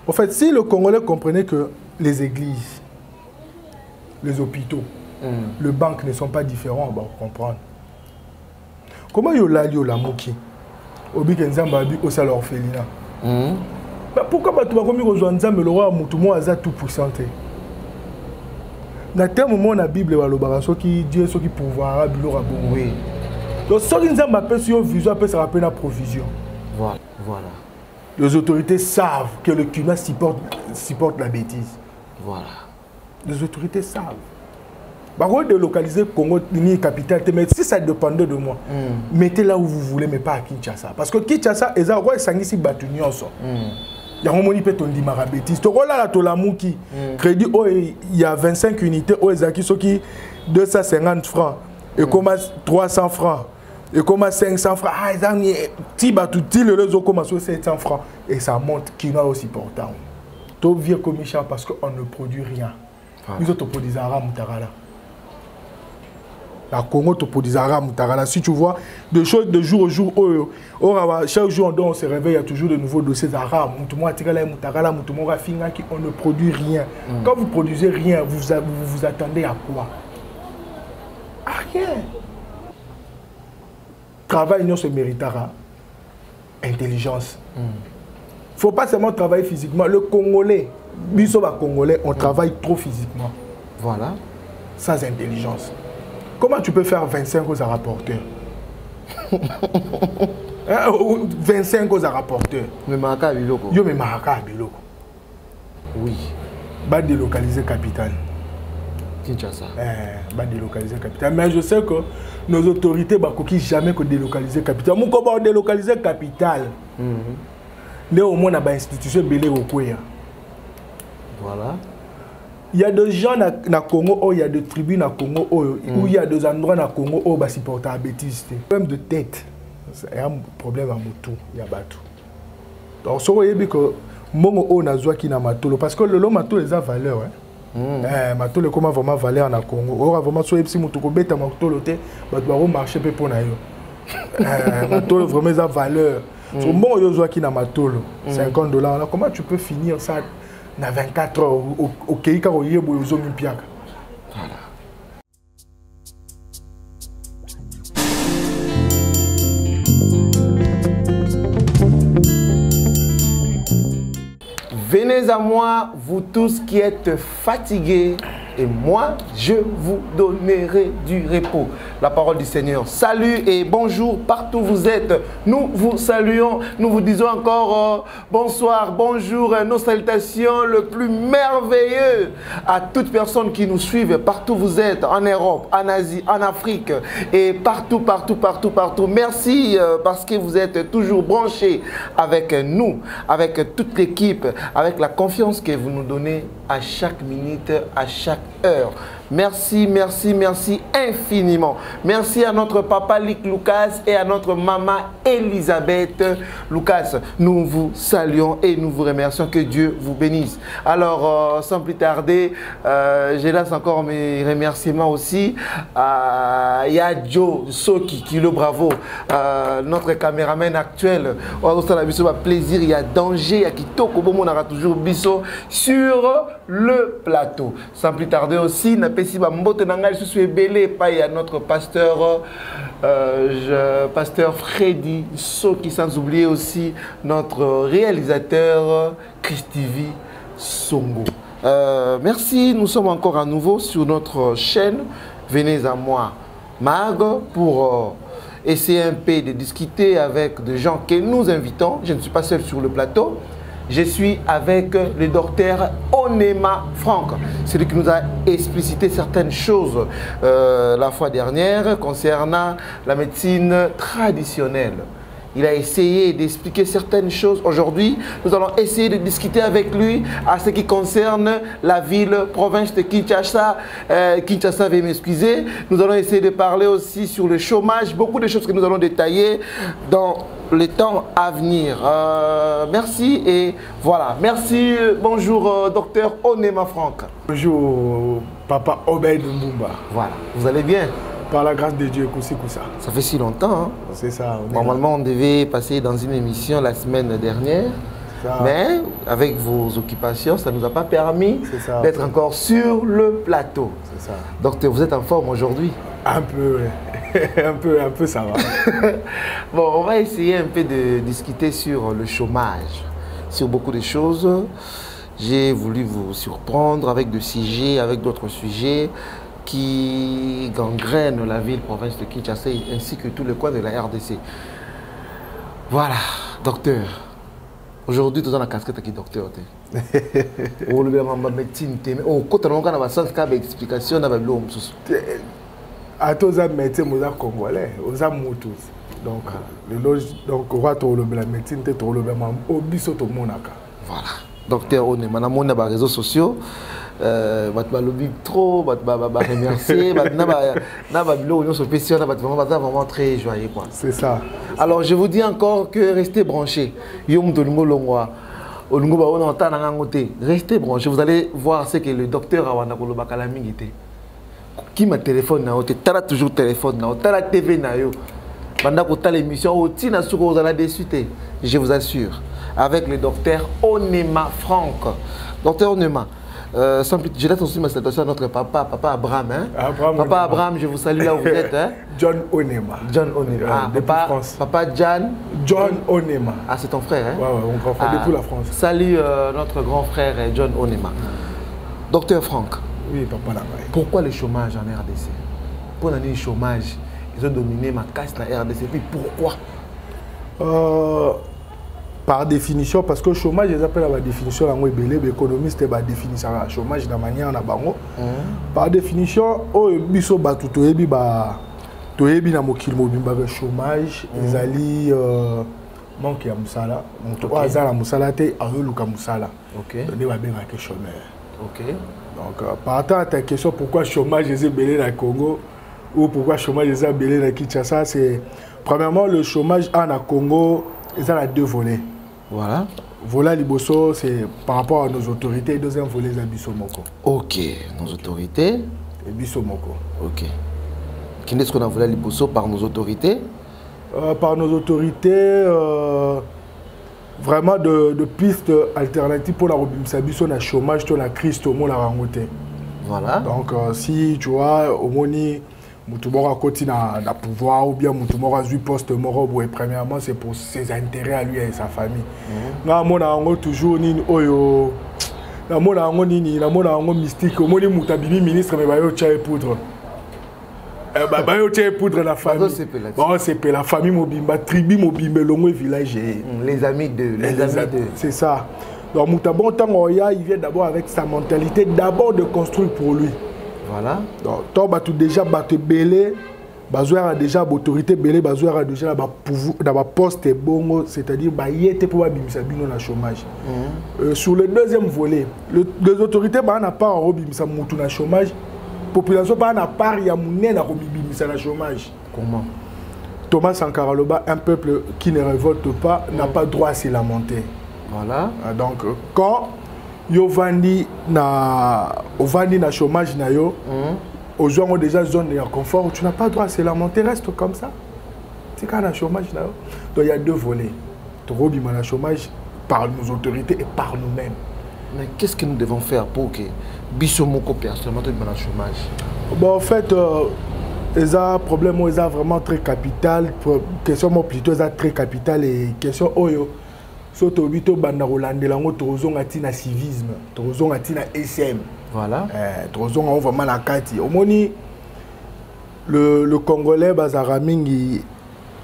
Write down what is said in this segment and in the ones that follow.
En fait, si le Congolais comprenait que les églises, les hôpitaux, les banques ne sont pas différents, on va comprendre. Comment yola yola moki obi kenzamba bi osa l'orphelinat. Pourquoi tu vas comme rejoindre nzambe le roi mutu mo aza tout puissant. Na terme moment na Bible wa lobara soki Dieu soki pouvoir bilo ra bon. Oui. Donc soki nzamba appelle sur vision appelle ça rappelle la provision. Voilà. Les autorités savent que le climat supporte la bêtise. Voilà. Les autorités savent. Par contre, délocaliser Congo, ni capitale, mais si ça dépendait de moi, mettez là où vous voulez, mais pas à Kinshasa. Parce que Kinshasa, ils ont ici battu nyonso. Il y a un moment où on dit marabétis. Tu vois là, tu as qui crédit, il y a 25 unités, qui 250 francs, et comme 300 francs, et comme 500 francs. Ah, ils ont dit, les autres commencent à 700 francs, et ça monte qui n'a aussi portant. Tu viens comme Michel parce qu'on ne produit rien. Nous autres produisons à Moutarala. La Congo te produit à Moutarala. Si tu vois des choses de jour au jour, chaque jour on se réveille, il y a toujours de nouveaux dossiers à Moutarala, on ne produit rien. Quand vous produisez rien, vous attendez à quoi? À rien. Travail non se méritera. Intelligence. Il ne faut pas seulement travailler physiquement. Le Congolais, Congolais, on travaille trop physiquement. Voilà. Sans intelligence. Comment tu peux faire 25 aux rapporteurs? 25 aux rapporteurs. Mais Maraka Biloko. Yo mais Maraka Biloko. Oui. Va délocaliser capitale. Kinshasa. Va délocaliser capitale. Mais je sais que nos autorités ne vont jamais délocaliser capitale. Mon comment délocaliser capitale? Mais au moins on a une institution belé au Kouya. Voilà. Il y a des gens dans Congo, il y a des tribus dans Congo, où il y a des endroits dans Congo où ils supportent la bêtise. Problème de tête. Il y a un problème à Moutou, il y a Batou. Donc, si vous voyez que Momo O n'a pas de Matolo, parce que le long Matolo les a valeur. Matolo est comment vraiment valeur dans Congo. Or, vraiment, si vous avez un bête à Matolo, vous allez marcher pour nous. Matolo vraiment a valeur. Si vous avez un Matolo, $50, comment tu peux finir ça? Na 24 heures au Keika au Yebo aux Olympiades. Voilà. Venez à moi, vous tous qui êtes fatigués, et moi, je vous donnerai du repos. La parole du Seigneur. Salut et bonjour partout où vous êtes. Nous vous saluons, nous vous disons encore bonsoir, bonjour, nos salutations le plus merveilleux à toutes personnes qui nous suivent partout où vous êtes, en Europe, en Asie, en Afrique et partout. Merci parce que vous êtes toujours branchés avec nous, avec toute l'équipe, avec la confiance que vous nous donnez à chaque minute, à chaque heure. Merci infiniment. Merci à notre papa Lick Lucas et à notre maman Elisabeth Lucas. Nous vous saluons et nous vous remercions. Que Dieu vous bénisse. Alors, sans plus tarder, je laisse encore mes remerciements aussi à Yadjo Soki, Kilo Bravo, notre caméraman actuel. On a plaisir, il y a danger, il y a Kitoko, on aura toujours Bisso sur le plateau. Sans plus tarder aussi, je suis belé par notre pasteur, pasteur Freddy Soki, sans oublier aussi notre réalisateur Christivi Songo. Merci, nous sommes encore à nouveau sur notre chaîne. Venez à moi, Mag, pour essayer un peu de discuter avec des gens que nous invitons. Je ne suis pas seul sur le plateau. Je suis avec le docteur Onema Franck, celui qui nous a explicité certaines choses la fois dernière concernant la médecine traditionnelle. Il a essayé d'expliquer certaines choses. Aujourd'hui, nous allons essayer de discuter avec lui à ce qui concerne la ville, province de Kinshasa. Kinshasa, veuillez m'excuser. Nous allons essayer de parler aussi sur le chômage. Beaucoup de choses que nous allons détailler dans le temps à venir. Merci et voilà. Merci. Bonjour, docteur Onema Franck. Bonjour, papa Obed Mbumba. Voilà. Vous allez bien? Par la grâce de Dieu, Koussi Koussa. Ça fait si longtemps. Hein? C'est ça. Normalement, on devait passer dans une émission la semaine dernière. Mais avec vos occupations, ça ne nous a pas permis d'être encore sur le plateau. C'est ça. Docteur, vous êtes en forme aujourd'hui? Un peu, un peu ça va. Bon, on va essayer un peu de discuter sur le chômage, sur beaucoup de choses. J'ai voulu vous surprendre avec des sujets, avec d'autres sujets qui gangrènent la ville, province de Kinshasa ainsi que tous les coins de la RDC. Voilà, docteur. Aujourd'hui, tu as la casquette qui est docteur. On le médecine, on compte dans sens explication dans l'homme. À tous les médecins congolais, aux tous. Donc, on va trouver la médecine, tu trouves le biso tout le monde. Voilà. Docteur, on est maintenant sur les réseaux sociaux. Je lobby trop, je remercier. Je vraiment très joyeux. C'est ça. Alors, je vous dis encore que restez branchés. Restez branchés. Vous allez voir ce que le docteur Awanda Kolobakalami était. Qui m'a téléphone, tu as toujours téléphone, tu as la TV. Pendant que tu as l'émission, vous allez dessus. Je vous assure. Avec le docteur Onema Franck. Docteur Onema, je laisse aussi ma salutation à notre papa Abraham. Hein? Papa Abraham, je vous salue là où vous êtes. Hein? John Onema. John Onema. Papa John Onema. Ah, c'est ton frère, hein? Oui, on grand frère depuis la France. Salut notre grand frère John Onema. Docteur Franck. Oui, papa là. Pourquoi le chômage en RDC? Pour l'année chômage, ils ont dominé ma casse dans la RDC. Puis pourquoi? Par définition, parce que le chômage, ils appellent la définition, l'économiste va définir le chômage de la manière dont par définition, biso batu toyebi na mokili mobimba le chômage, ezali manque ya musala, moto azala musala te ayoluka musala. OK. Donné ba benga ke chômeur. OK. Donc par rapport à ta question pourquoi chômage est belé na Congo ou pourquoi chômage est belé na Kinshasa, c'est premièrement le chômage en Congo, il y a deux volets. Voilà. Volet liboso, c'est par rapport à nos autorités. Deuxième volet, c'est Bissomoko. Ok, nos autorités. Et Bissomoko. Ok. Qu'est-ce qu'on a voulu liboso par nos autorités? Par nos autorités, vraiment de pistes alternatives pour la Robimsabiso, la chômage, la crise, tout le monde a rencontré. Voilà. Donc, si tu vois, au Moni, Moutoumora côté na pouvoir ou bien Moutoumora a eu poste moro, premièrement c'est pour ses intérêts à lui et sa famille. Na mona ngo toujours ni oyo na mona ngo nini na mona ngo mystique au moni Moutabimi ministre mais bayo tchaye poudre. Bayo tchaye poudre la famille. Bon c'est la famille mobimba tribu mobimba longo village. Les amis de c'est ça. Donc Moutabon Tangoya il vient d'abord avec sa mentalité d'abord de construire pour lui. Voilà. Donc, toi, tu déjà battu belé, bazoua déjà l'autorité belé, bazoua déjà la poste bongo, c'est-à-dire bah y était pour abimisa bino na chômage. Sur le deuxième volet, les autorités bah n'a pas robimisa mutu na chômage, population bah n'a pas ya mouné na robimisa na chômage. Comment? Thomas Sankara Loba, un peuple qui ne révolte pas n'a pas droit à se lamenter. Voilà. Donc quand yo vandi na chômage na yo aux gens ont déjà zone de confort, tu n'as pas droit à se lamenter, reste comme ça. C'est quand na chômage na yo. Donc il y a deux volets. Trop bima na chômage par nos autorités et par nous-mêmes. Mais qu'est-ce que nous devons faire pour que Bissomoko personnellement soit dans le chômage? Bon en fait ils ont un problème, ils ont vraiment très capital, question plutôt très capital et question oyo. Surtout bito banda rolande lango tozonga tina civisme, tozonga tina SM. Voilà. Tozonga vraiment la kati. Omoni le Congolais bazara mingi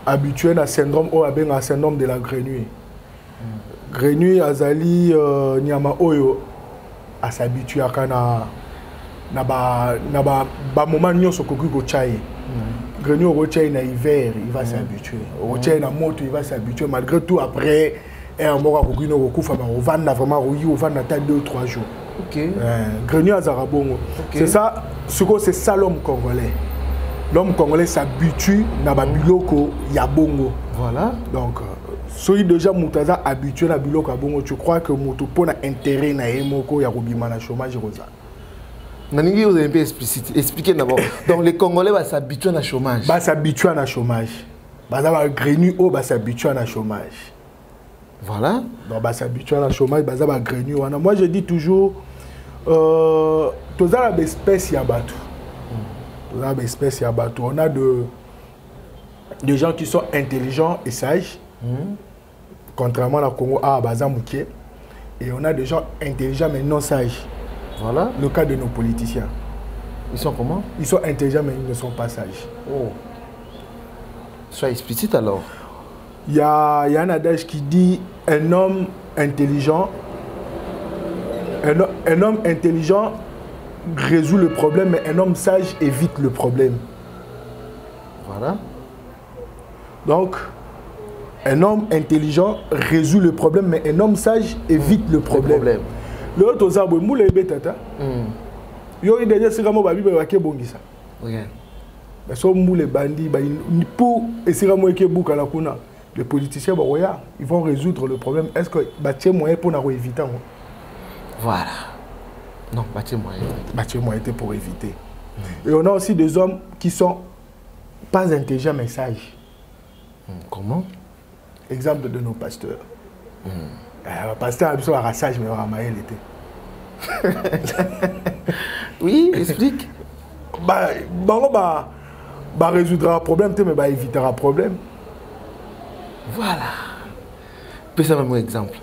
habitué à syndrome o abenga syndrome de la grenouille. Grenouille azali nyama oyo a s'habituer à na ba moment nyonso koki ko chai. Grenouille au chai na hiver, il va s'habituer. Au chai na moto, il va s'habituer malgré tout après. Et un mois on va vraiment on va attendre 2 ou 3 jours. OK. Grenouille à Zarabongo. C'est ça, c'est ça l'homme congolais. L'homme congolais s'habitue à Babiloko Yabongo. Voilà. Donc celui déjà Moutaza habitué à Biloko Yabongo, tu crois que Moutou pour intérêt na Emoko Yarobima na chômage rosa. Naningi vous avez un peu expliqué d'abord. Donc les Congolais va s'habituer à chômage. Bah s'habituer à chômage. Bah ça va Grenouille va s'habituer à chômage. Voilà. Donc, bah, s'habituer à la chômage, bah, ça va grigner. Moi, je dis toujours, tous les espèces, il y a bateau. Tous les espèces, il y a bateau. On a des gens qui sont intelligents et sages, contrairement à Congo, à Bazamouké. Et on a des gens intelligents mais non sages. Voilà. Le cas de nos politiciens. Ils sont comment? Ils sont intelligents mais ils ne sont pas sages. Oh. Sois explicite alors. Il y a un adage qui dit un homme intelligent, un homme intelligent résout le problème, mais un homme sage évite le problème. Voilà. Donc, un homme intelligent résout le problème, mais un homme sage évite le problème. Le autre arbre, moule et bétata. Yo il déjà c'est comme babi ba ke bongisa. Regarde. Mais so moule bandi ba pour essayer moi ke buka la kuna. Les politiciens bah ouais, ils vont résoudre le problème. Est-ce que bâtir moyen pour nous éviter? Voilà. Non, bâtir moyen. Bâtir moyen pour éviter. Et on a aussi des hommes qui sont pas intelligents mais sages. Comment? Exemple de nos pasteurs. Le pasteur a besoin de sage mais Ramaël était. Oui, explique. Bah résoudra le problème, mais bah évitera le problème. Voilà. Peux-tu donner un exemple?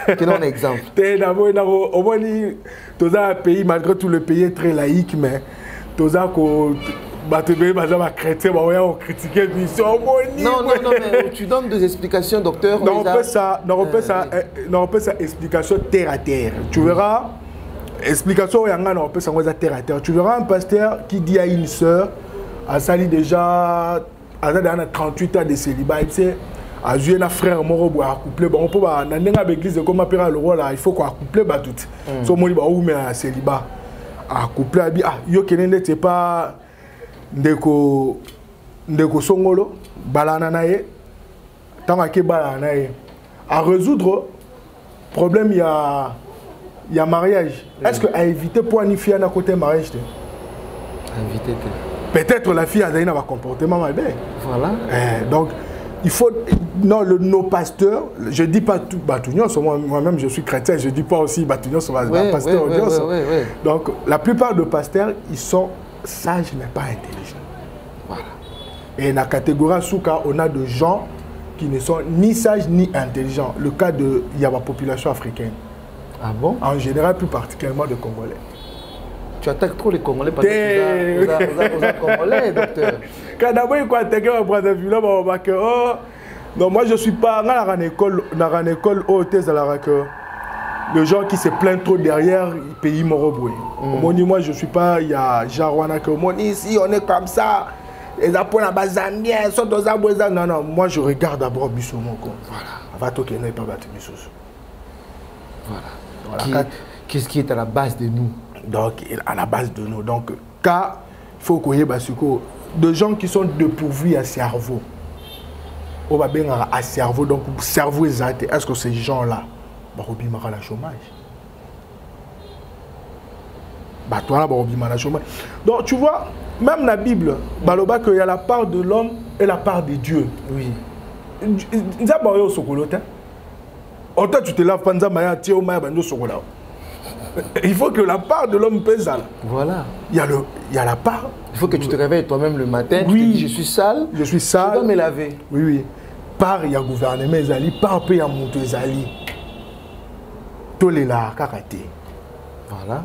Quel est un exemple? Au moins, tous un pays, malgré tout le pays est très laïque, mais tous un chrétien, on critique non, mais tu donnes des explications, docteur. Non, on peut ça explication terre à terre. Tu verras, explication on peut ça terre à terre. Tu verras un pasteur qui dit à une sœur, à Sali déjà, à 38 ans de célibat, tu sais, à jouer un frère mort à coupler, on peut pas, dans l'église, comme appelle le roi là, il faut qu'on couple tout. So moi, où mais à célibat, à coupler, ah, yo kenende c'est pas ndeko songolo, balana nae, tant que balana nae, à résoudre problème il y a mariage. Est-ce que à éviter pour une fille à côté mariage? Éviter. Peut-être la fille a un comportement mal bien. Voilà. Donc il faut non nos pasteurs, je dis pas tout Batounion, moi-même je suis chrétien, je dis pas aussi Batounion sur pasteur. Donc la plupart des pasteurs ils sont sages mais pas intelligents. Voilà. Et dans la catégorie Souka, on a des gens qui ne sont ni sages ni intelligents. Le cas de il y a la population africaine. Ah bon? En général, plus particulièrement des Congolais. Tu attaques trop les Congolais parce que vous êtes Congolais, docteur. Quand d'abord, il faut attaquer un Brazzaville, on va dire oh, non, moi je ne suis pas dans une école haute, les gens qui se plaignent trop derrière le pays Moroboué. Moi je ne suis pas, il y a Jarwana que moi ici, on est comme ça. Les Apôtres en Bazambien, sont dans un bois. Non, moi je regarde d'abord Bissomoko. Voilà. Avant tout qu'il n'ait pas battu Bissos. Voilà. Qu'est-ce qui est à la base de nous? Donc, à la base de nous. Donc, car il faut qu'il y ait des gens qui sont dépourvus à cerveau. On va bien à cerveau. Donc, cerveau exact. Est-ce que ces gens-là vont avoir le chômage? Donc, tu vois, même dans la Bible, il y a la part de l'homme et la part de Dieu. Oui. Autant tu te laves pas, il faut que la part de l'homme pèse. Voilà. Il y a la part. Il faut que tu te réveilles toi-même le matin. Oui. Tu te dis, je suis sale. Je suis sale. Je dois me laver. Oui. Part, il y a gouvernement, part, il y a monté, tous les là, karaté. Voilà.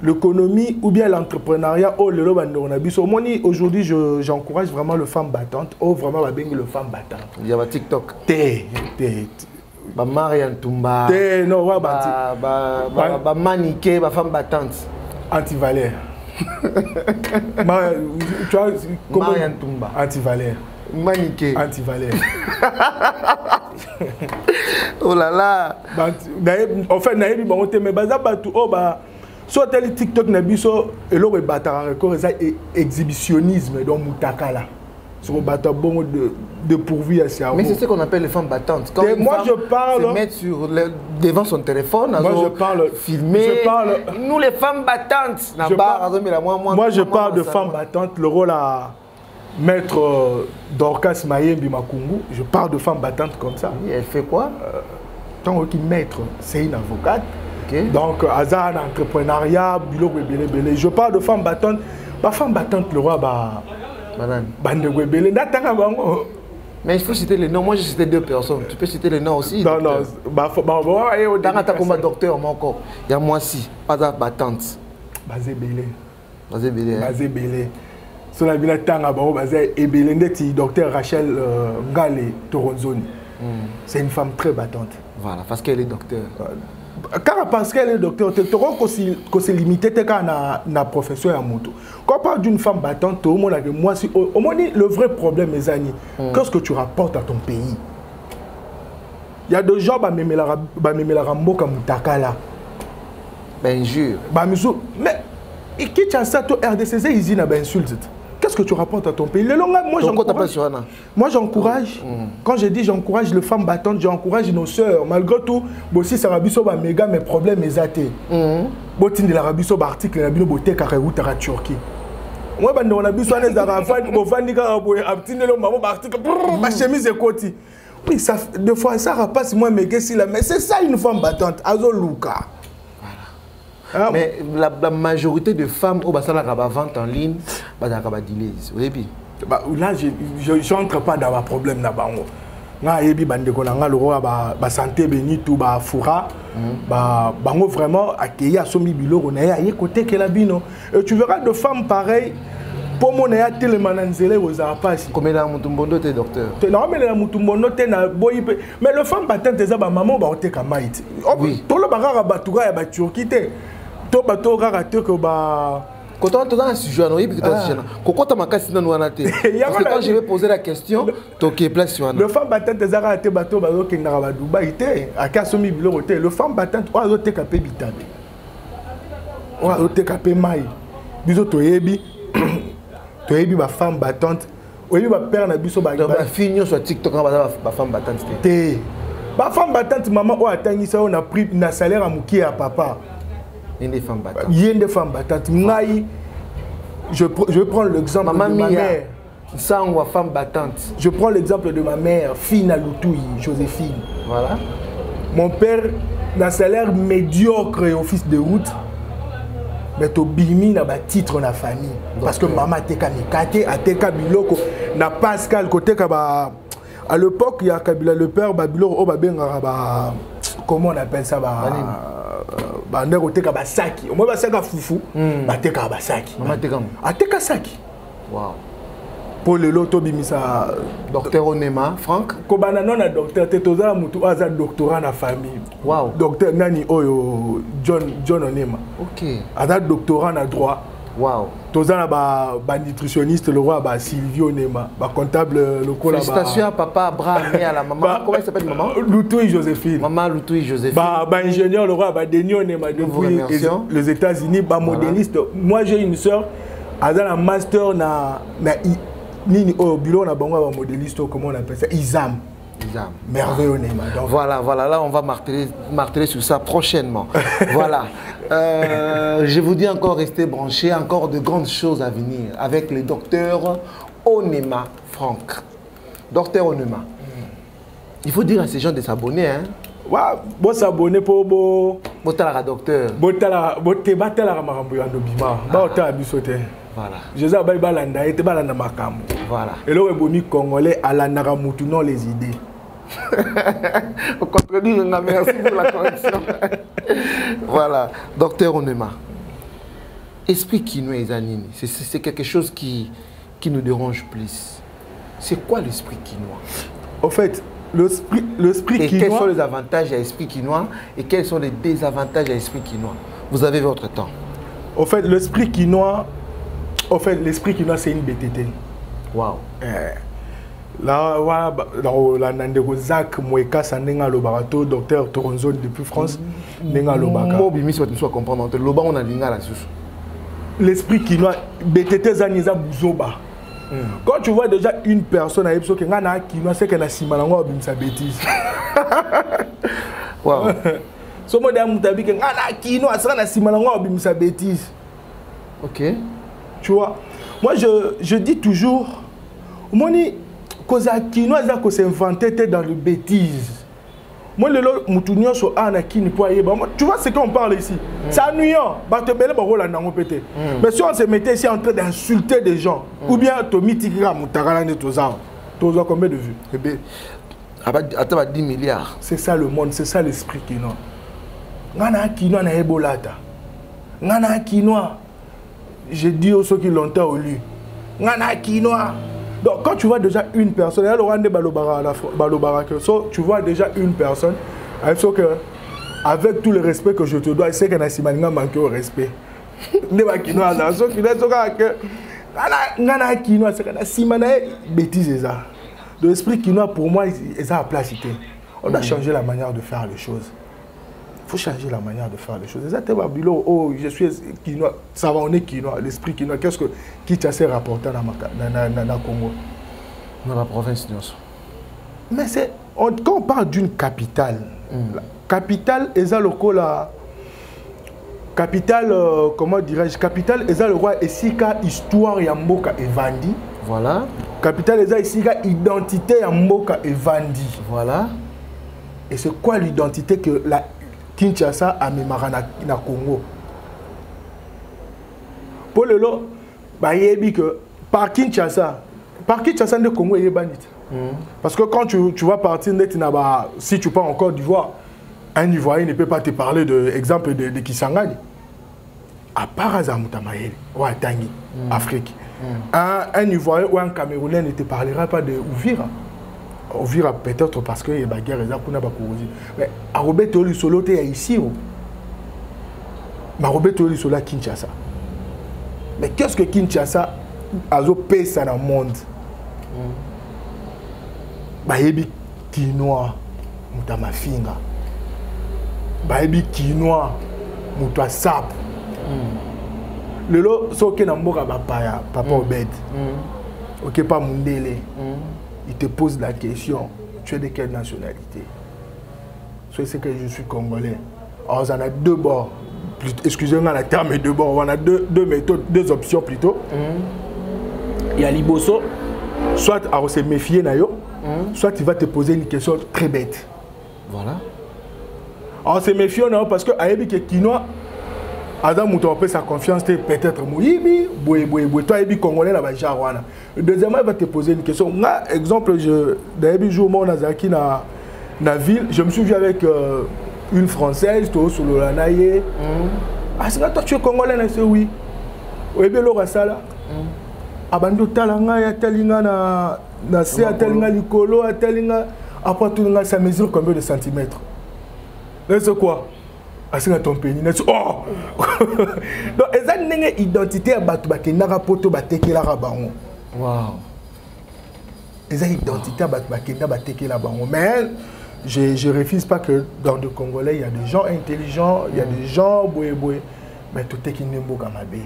L'économie ou bien l'entrepreneuriat, aujourd'hui, j'encourage vraiment les femmes battantes. Vraiment, les femmes battantes. Il y a TikTok. Marianne Toumba. Non, maniqué, femme battante. Anti-valère. Marianne Toumba. Anti-valère. Maniqué. Anti-valère. Oh là là. En fait, soit tel TikTok n'a pas et l'autre est exhibitionnisme dans Moutakala. Sur bon de pourvu à cerveau. Mais c'est ce qu'on appelle les femmes battantes. Quand moi je parle. Se mettre devant son téléphone, moi je parle. Filmer. Nous les femmes battantes. Moi je parle de femmes battantes. Le rôle à Maître Dorcas Mayembi Makungu, je parle de femme battante comme ça. Et elle fait quoi? Tant que maître, c'est une avocate. Okay. Donc, Azan, entrepreneuriat, bilo, belé. Je parle de femme battante. Ma femme battante, le roi, mais il faut citer les noms. Moi, j'ai cité 2 personnes. Tu peux citer les noms aussi? Non, non. Dans comme docteur, moi encore. Il y a moi aussi. Pas de battante. Basé Belé. Basé Belé. Basé Belé. Sur la ville Tanga, basé Belé, docteur Rachel Ngale Toronzoni. C'est une femme très battante. Voilà, parce qu'elle est docteur. Car parce qu'elle est docteur, tu as se limité à la profession à moto. Quand on parle d'une femme battante, au moins, le vrai problème, mes amis, qu'est-ce que tu rapportes à ton pays? Il y a des gens qui me mboka mutakala. Ben jure. Mais qui tient ça, toi, RDCZ, ils ont insulte. Qu'est-ce que tu rapportes à ton pays? Moi, j'encourage. Quand je dis j'encourage les femmes battantes, j'encourage nos sœurs. Malgré tout, si ça rabi sur méga, mes problèmes est athées. Si de la rabi sur l'article, la bino beauté car route à Turquie. Moi, on a besoin des arafat, pour vendre ma chemise est côté. Oui, ça, deux fois, ça rapace moi, mais c'est ça une femme battante. Azo Luka. Mais la majorité de femmes au Bassala Raba vente en ligne, là, je n'entre pas dans un problème là-bas. Santé béni tout ba foura bango vraiment accueillir à somi bilo on est côté que la bino et tu verras de femmes pareilles pour mon aya télémananzele aux arpas comme la mutumbondo t'es docteur non mais la mutumbondo t'es na boy mais le femme battante des aba maman ba ote kamaiti tout le bagara batura ya ba turquité to bato rarateur que ba quand on est dans un sujet, on est quand je vais poser la question, tu es place sur un. Le femme battante des arrêtés bateau qui n'a pas Dubaï, à Kassomi Bilo, le femme battante, on a l'autre capé bitabe. On a l'autre capé maï. Biso toyebi, toyebi ma femme battante. Oyebi ma père na biso ba. Ma fille sur TikTok, ma femme battante. Ma femme battante, maman, on a tangi ça, on a pris un salaire à mouki à papa. Il y a des femmes battantes. Il y a des femmes battantes. Je prends l'exemple de ma mère. Sans femme battante. Je prends l'exemple de ma mère, Fina Loutoui, Joséphine. Voilà. Mon père, d'un salaire médiocre et au fils de route, mais tu bimi na ba titre na famille. Parce que maman teka mikate, ateka biloko na Pascal côté kaba. À l'époque, il y a Kabila le père Babylore au babenga ba. Comment on appelle ça ba? Bandero teka basaki. Au moins basaka foufou, bateka basaki. Maman teka. Ateka saki. Wow. Pour le loto bimisa docteur Onema Franck. Kobana non na docteur tetoza mutu aza doctorat na famille. Wow. Docteur nani oyo John Onema. OK. Aza doctorat na droit. Wow. Toza na ba nutritionniste le roi ba Sylvio Onema, ba comptable le cola ba. Félicitations à papa Abraham et à la maman. Comment il s'appelle maman? Loutoui Joséphine. Maman Loutoui Joséphine. Ba ingénieur le roi ba Denis Onema depuis les États-Unis, ba modéliste. Moi j'ai une sœur aza na master na Nini au bureau na bango ba modéliste comment on appelle ça Isam. Merveilleux Onema. Voilà, là on va marteler sur ça prochainement. Voilà. Je vous dis encore, restez branchés, encore de grandes choses à venir avec le docteur Onema Franck. Docteur Onema. Il faut dire à ces gens de s'abonner, hein. Ouais, bon s'abonner pour bon. Botala docteur. Botala, boté batala marambo ya ndobima. Ba ota bisote. Voilà. Jésus a balanda et balanda makambo. Voilà. Et là, le bomi congolais à la naramutu non les idées. Au contredit, merci pour la correction. Voilà. Docteur Onema. Esprit quinois et zanini, c'est quelque chose qui nous dérange plus. C'est quoi l'esprit quinois? En fait, l'esprit quinois. Quels sont les avantages à l'esprit quinois et quels sont les désavantages à l'esprit quinois? Vous avez votre temps. En fait, l'esprit quinois. En fait, l'esprit quinois, c'est une BTT. Wow. Là, la Nandego Zach Moueka, ça n'est le barato, docteur Toronzo depuis France, n'est pas le baka. L'esprit quinois, BTT Zaniza Bouzoba. Quand tu vois déjà une personne à Epso qui a quinois, c'est qu'elle a simalango à sa bêtise. Wow. Ce mot d'Amoutabi qui a quinois, c'est qu'elle a simalango à sa bêtise. Ok. Tu vois, moi je dis toujours, Moni, cause kinois ça que c'est inventé dans le bêtise. Moi le mutunyo so ana kini po yeba. Tu vois ce qu'on parle ici. C'est ennuyant. Ba te bele ba rola nango pété. Mais si on se mettait ici en train d'insulter des gens ou bien to mitikira mutakala ne toza. Toza combien de vues? Eh bien, attends 10 milliards. C'est ça le monde, c'est ça l'esprit kinois. Ngana kinois na ebolata. Ngana kinois. Je dis aux ceux qui longtemps au lieu. Ngana kinois. Donc quand tu vois déjà une personne, tu vois déjà une personne, avec tout le respect que je te dois, c'est que Nassimaninga manque au respect. Bêtise ça. L'esprit quinois pour moi, c'est à placité. On a changé la manière de faire les choses. Il faut changer la manière de faire les choses. Oh, je suis quinois, ça va, on est quinois, l'esprit quinois. Qu'est-ce que qui t'a assez rapporté dans le Congo? Dans la province de Nyonso. Mais c'est quand on parle d'une capitale, la capitale est le local, capitale, comment dirais-je, capitale est le roi et si histoire ya mboka evandi. Voilà. Capitale est ici identité ya mboka evandi. Voilà. Et c'est quoi l'identité que la Kinshasa a mis na Congo? Pour le lot, que par Kinshasa de Congo est banni. Parce que quand tu vas partir, si tu pars en Côte d'Ivoire, un Ivoirien ne peut pas te parler de exemple de Kisangani. À part Azamutamaïl ou à Tangi, Afrique. Un Ivoirien ou un Camerounais ne te parlera pas de Ouvira. Ouvira peut-être parce qu'il y a une guerre, mais à Robert Toli Solo, tu es ici. Mais Robert Toli Solo à Kinshasa. Mais qu'est-ce que Kinshasa a fait ça dans le monde? Bayebi Kinois, Moutama Finga. Bayebi Kinois, Moutwa Sap. Le lot, c'est ok, Namboka Bapaya, Papa Obed. Ok, pas Mundele. Il te pose la question, tu es de quelle nationalité? C'est que je suis congolais. Alors, on a deux bords. Excusez-moi, le terme est deux bords. On a deux méthodes, deux options plutôt. Il y a Liboso, soit à se méfier, soit il va te poser une question très bête. Voilà. Alors, se méfier parce que Ayebi qui est Kinois, Adam Mouton sa confiance, peut-être Mouibi, toi, Ayebi Congolais, la Bajarouana. Deuxièmement, il va te poser une question. Là, exemple, Dayebi jour où on a Zaki dans la ville, je me suis vu avec une Française, toi, sur le Lanaye. Ah, c'est là, toi, tu es Congolais, c'est oui. Oyebi Laura Sala. Abando talanga ya talinga na se talinga likolo talinga après tout ça mesure combien de centimètres? C'est quoi? Asina ton pénis. Oh. Donc eza nenge identité ya batu bakendaka poto batekela bango. Wow. Eza identité ya batu bakenda batekela bango. Mais je refuse pas que dans le Congolais il y a des gens intelligents, il y a des gens boye. Mais tout est qui nembo kamabe.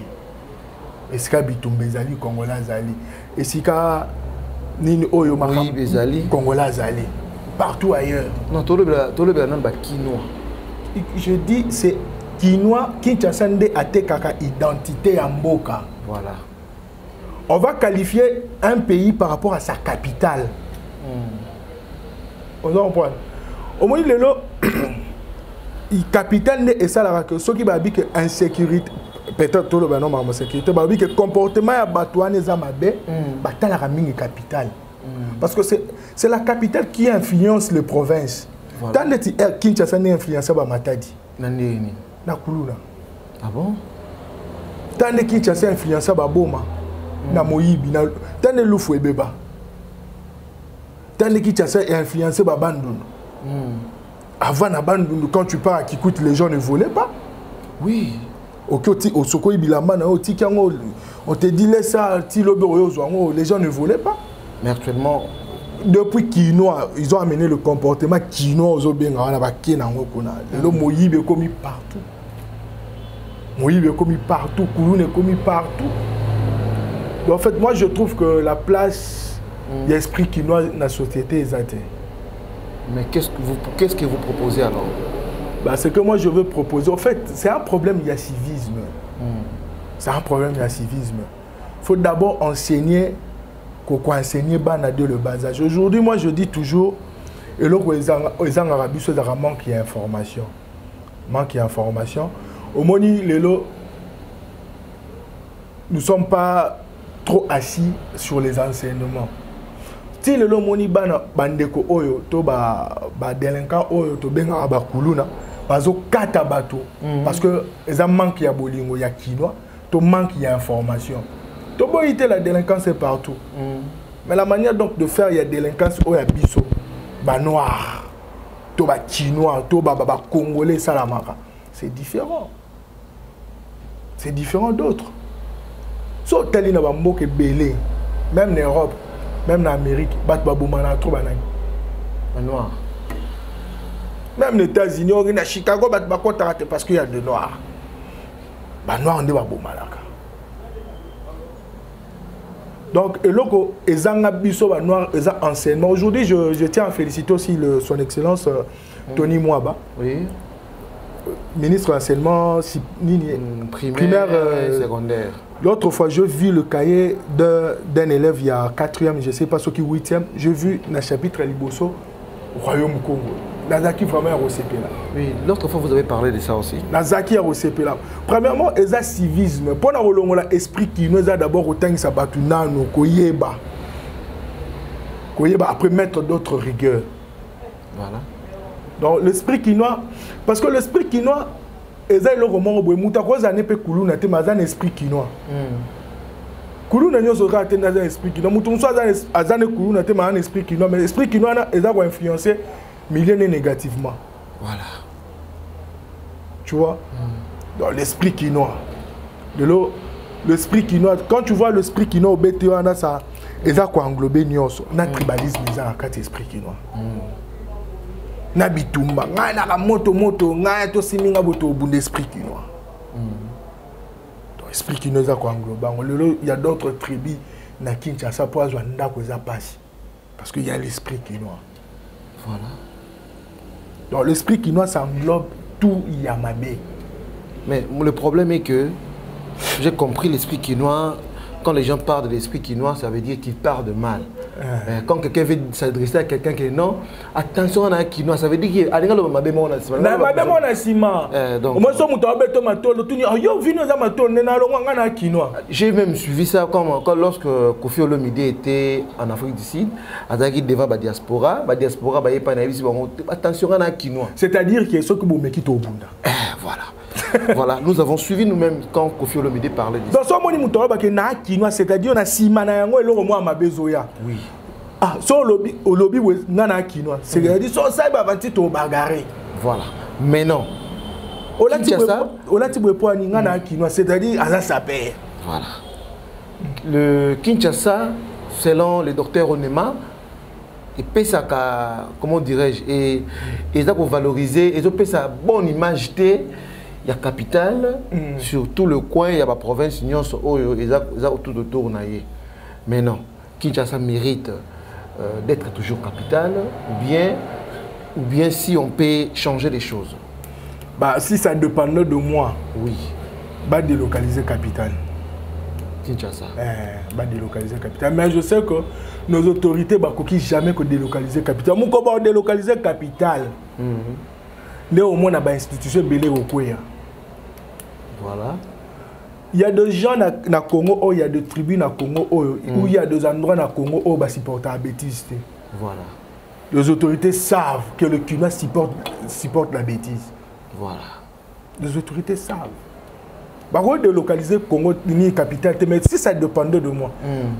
Esika bitumba ezali Congolais azali. Esika nini oyo makam Congolais azali. Partout ailleurs. Non, tout le monde ba Kinois. Je dis c'est Kinois Kinshasa nde atekaka identité ya mboka. Voilà. On va qualifier un pays par rapport à sa capitale. On va comprendre. Au moins le lot capitale nde esalaka que ceux qui ba bi que insécurité peut-être tout le monde a sécurité bah oui que comportement ya batouane eza mabe batalaka mingi capitale parce que c'est la capitale qui influence les provinces. Tant que Kinshasa n'est influencé par Matadi nani na Kuluna. Ah bon? Tant que Kinshasa est influencé par Boma na Moyibi na tant que Lufu ebeba. Tant que Kinshasa est influencé par Bandundu. Avant na Bandundu quand tu pars à Kikout les gens ne volaient pas. Oui. On te dit laisse ça, les gens ne volaient pas. Mais actuellement, depuis Kinois, ils ont amené le comportement Kinois aux Obenga, le Moïbe est commis partout. Moïbe est commis partout, Kouloun est commis partout. Donc, en fait, moi je trouve que la place de l'esprit Kinois dans la société est atteinte. Mais qu'est-ce que vous proposez alors? Bah, ce que moi je veux proposer, en fait, c'est un problème, il y a civisme. C'est un problème, il y a civisme. Il faut d'abord enseigner qu'on enseigner bana de le bas âge. Aujourd'hui, moi je dis toujours, et là, les Arabes, c'est un manque d'information. Manque d'information. Au moni, nous ne sommes pas trop assis sur les enseignements. Si le moni bana bandeko oyo to ba délinquant oyo to benga ba kuluna bazo kata bato parce que les manque ya bolingo ya kinois to manque d'information. To boyité la délinquance est partout. Mais la manière donc de faire ya délinquance oyo biso ba noir to ba chinois to ba congolais salamaka, c'est différent. C'est différent d'autres. So tali na ba mboke belé même en Europe. Même en Amérique, noir. Même les États-Unis, à Chicago, parce qu'il y a des noirs. Les noirs, on est donc, les enseignements. Aujourd'hui, je tiens à féliciter aussi son Excellence Tony Mwaba. Oui. Ministre de l'enseignement primaire et secondaire. L'autre fois, je vis le cahier d'un élève il y a 4e, je ne sais pas ce qui est 8e. J'ai vu dans le chapitre Liboso, Royaume Congo. Nazaki vraiment au CP là. Oui, l'autre fois vous avez parlé de ça aussi. Nazaki au CP là. Premièrement, il y a civisme. Pour l'esprit qui nous a d'abord autant que ça battu nano, koyeba. Koyeba après mettre d'autres rigueurs. Voilà. Donc l'esprit quinois, parce que l'esprit quinois, eza le roman boemuta ko za nepe kuluna te mazana esprit quinois. Kuluna nyo sera te na esprit quinois. Mutu so azane kuluna te mazana esprit quinois, mais esprit quinois na eza ko influencer millions négativement. Voilà. Tu vois? Donc l'esprit quinois. L'esprit quinois, quand tu vois l'esprit quinois au BTO na ça eza ko englober nyonso. Na tribalisme eza na kati esprit quinois. Na bitumba ngai na moto ngai to siminga boto bunda esprit quinois. Donc esprit quinois za ko engloba il y a d'autres tribus na Kinshasa pour azwa ndako za passe parce qu'il y a l'esprit quinois. Voilà. Donc l'esprit quinois ça englobe tout Yamabé. Mais le problème est que j'ai compris l'esprit quinois. Quand les gens parlent de l'esprit quinois, ça veut dire qu'ils parlent de mal. Quand quelqu'un veut s'adresser à quelqu'un qui est non, attention à un quinois, ça veut dire qu'il y a des gens qui ont j'ai même suivi ça quand lorsque Koffi Olomide était en Afrique du Sud, devant la diaspora, attention à un quinois. C'est-à-dire qu'il y a ceux qui ont mis au Bunda. Voilà. Voilà, nous avons suivi nous-mêmes quand Koffi Olomide parlait de ça. C'est-à-dire qu'on a simana yango eloko mwa mabezoya. Oui. Ah, so lobby nana quinois. C'est-à-dire so ça va vanti to bagarre. Voilà. Mais non. Olati bwepo ani nana quinois, c'est-à-dire ala sapé. Voilà. Le Kinshasa, selon le docteur Onema, et peut ça comment dirais-je, et ça pour valoriser, et ça peut sa bonne image il y a capitale sur tout le coin, il y a la province, il y a autour de tournailler. Mais non, Kinshasa mérite d'être toujours capitale, ou bien si on peut changer les choses. Bah, si ça dépendait de moi, oui. Bah, délocaliser capitale. Kinshasa. Bah, délocaliser capitale. Mais je sais que nos autorités ne vont jamais délocaliser capitale. Mon combat délocaliser capitale. Mais au moins, on a une institution belée au Kouya. Voilà. Il y a des gens dans Congo, il y a des tribus dans Congo, où il y a des endroits dans Congo où ils supportent la bêtise. Voilà. Les autorités savent que le climat supporte la bêtise. Voilà. Les autorités savent. Par contre, délocaliser Congo, ni capitale, mais si ça dépendait de moi,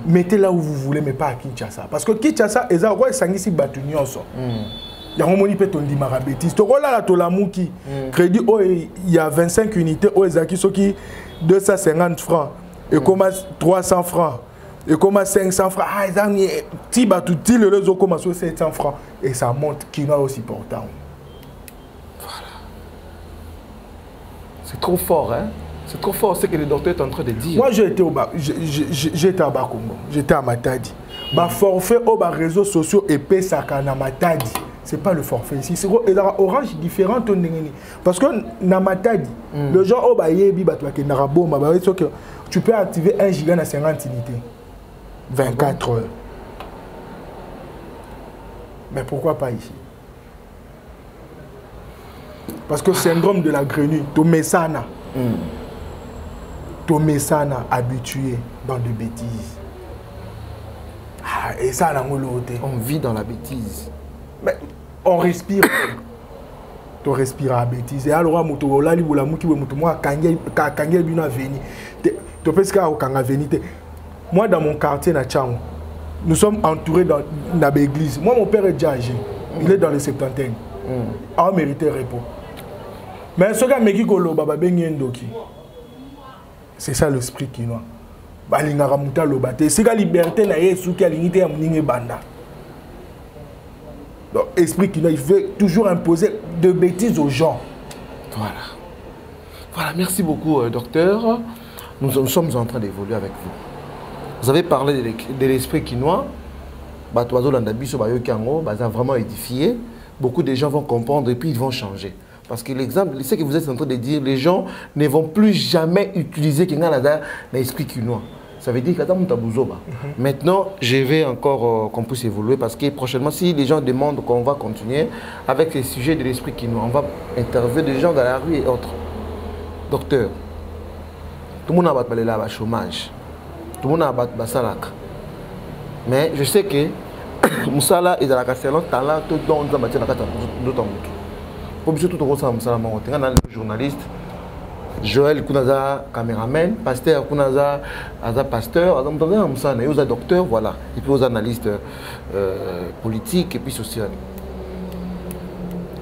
mettez là où vous voulez, mais pas à Kinshasa. Parce que Kinshasa, ils ont un battu. Il y a un moment où on dit marabétis. Crédit, il y a 25 unités, qui 250 francs, et comme 300 francs, et comme 500 francs. Ah, ils ont 700 francs. Et ça monte qui n'a aussi portant. Voilà. C'est trop fort, hein? C'est trop fort ce que le docteur est en train de dire. Moi, j'étais à Bakongo, j'étais à Matadi. Ma forfait aux réseaux sociaux et Pesaka na Matadi. Ce n'est pas le forfait ici. C'est orange différent. Parce que na Matadi, le gens au Bayebi, tu peux activer 1 giga à 50 unités. 24 heures. Mais pourquoi pas ici? Parce que le syndrome de la grenouille, Tomesana, habitué dans des bêtises. Et ça, on vit dans la bêtise. Mais on respire. Tu respires à la bêtise. Et alors, moi, dans mon quartier, nous sommes entourés dans l'église. Moi, mon père est déjà âgé. Il est dans les septantaines. Il a mérité repos. Mais ce gars, c'est ça l'esprit quinois. C'est la liberté, donc, esprit quinois, il veut toujours imposer de bêtises aux gens. Voilà. Voilà, merci beaucoup, docteur. Nous sommes en train d'évoluer avec vous. Vous avez parlé de l'esprit quinois. Ça a vraiment édifié. Beaucoup de gens vont comprendre et puis ils vont changer. Parce que l'exemple, c'est que vous êtes en train de dire, les gens ne vont plus jamais utiliser l'esprit quinois. Ça veut dire que maintenant, je vais encore qu'on puisse évoluer parce que prochainement, si les gens demandent qu'on va continuer avec les sujets de l'esprit quinois, on va interviewer des gens dans la rue et autres. Docteur, tout le monde a parlé là, le chômage. Tout le monde a parlé de salak. Mais je sais que Moussala est dans la castellane, talent, tout dans la matière de temps. Pour tout le monde, journaliste. Joël Kounaza, caméraman, pasteur Kounaza, pasteur, docteur, voilà. Et puis aux analystes politiques et puis sociaux.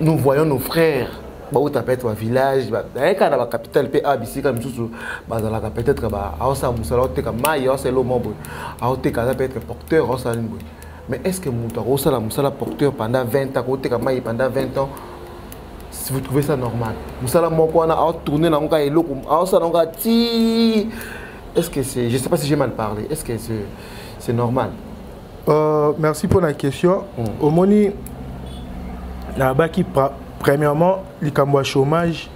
Nous voyons nos frères, où tu peux un village, dans la capitale, ABC, comme tout, peut-être être porteur, mais est-ce que Moussa porteur pendant 20 ans, pendant 20 ans? Si vous trouvez ça normal, est-ce que c'est, je ne sais pas si j'ai mal parlé, est-ce que c'est normal? Merci pour la question. Au Moni, premièrement, le chômage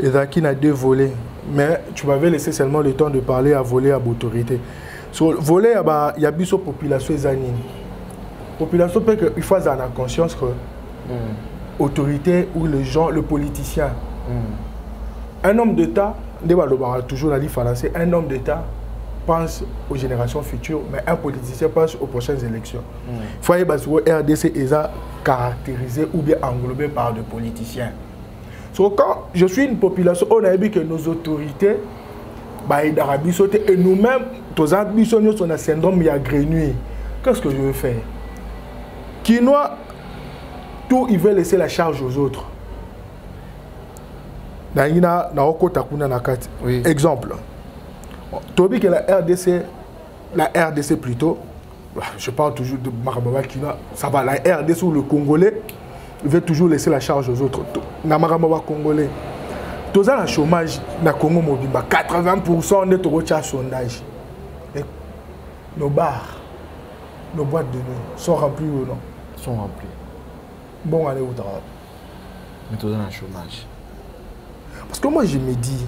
est à deux volets. Mais tu m'avais laissé seulement le temps de parler à voler à l'autorité. Sur le volet, il y a une population. La population peut qu'il faut avoir conscience que autorité ou les gens, le politicien. Un homme d'État, toujours la français, un homme d'État pense aux générations futures, mais un politicien pense aux prochaines élections. Il faut que le RDC est caractérisé ou bien englobé par des politiciens. Donc, quand je suis une population, on a vu que nos autorités, et nous-mêmes, tous ambitions, on a syndrome de grenouille. Qu'est-ce que je veux faire? Quinois, tout, il veut laisser la charge aux autres. Oui. Exemple. Tobi que la RDC plutôt, je parle toujours de Marababa Quinois, ça va, la RDC ou le Congolais, il veut toujours laisser la charge aux autres. Na Marababa Congolais. Tous le chômage na Congo Mobimba, 80% de tout sondage. Nos bars, nos boîtes de nuit sont remplies ou non? Sont remplies. Bon, allez au travail. Mais tout dans le chômage. Parce que moi, je me dis,